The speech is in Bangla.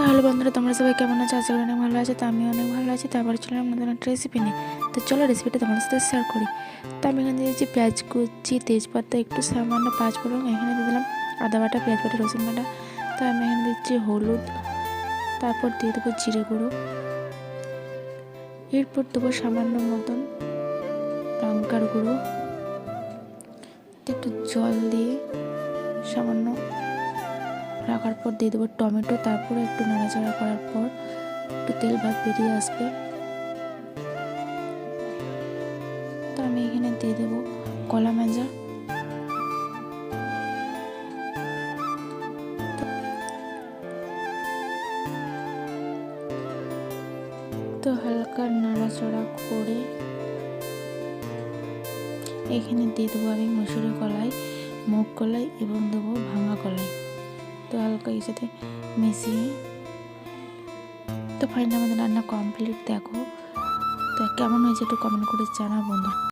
হ্যালো বন্ধুরা, তোমরা সবাই কেমন আছো? আশা করি অনেক ভালো আছে। তো আমি অনেক ভালো আছি। তারপরে চললাম নতুন একটা রেসিপি নিয়ে। তো চলো রেসিপিটা তোমাদের সাথে শেয়ার করি। তো আমি এখানে দিয়েছি পেঁয়াজ কুচি, তেজপাতা, একটু সামান্য পাঁচফোড়ন, এখানে দিয়ে দিলাম আদা বাটা, পেঁয়াজ বাটা, রসুন বাটা। তো আমি এখানে দিচ্ছি হলুদ, তারপর দিয়ে দেবো জিরে গুঁড়ো, এরপর দেবো সামান্য মতন লঙ্কার গুঁড়ো, একটু জল দিয়ে সামান্য রাখার পর দিয়ে দেবো টমেটো। তারপরে একটু নাড়াচাড়া করার পর একটু তেল ভাব বেরিয়ে আসবে। তো আমি এখানে দিয়ে দেবো কলা মাজা। তো হালকা নাড়াচাড়া করে এখানে দিয়ে দেবো আমি মসুরি কলাই, মুগ কলাই এবং দেবো ভাঙা কলাই। তো হালকা এর সাথে মিশিয়ে তো ফাইনালি আমাদের রান্না কমপ্লিট। দেখো তো কেমন হয়েছে একটু কমেন্ট করে জানা বন্ধু।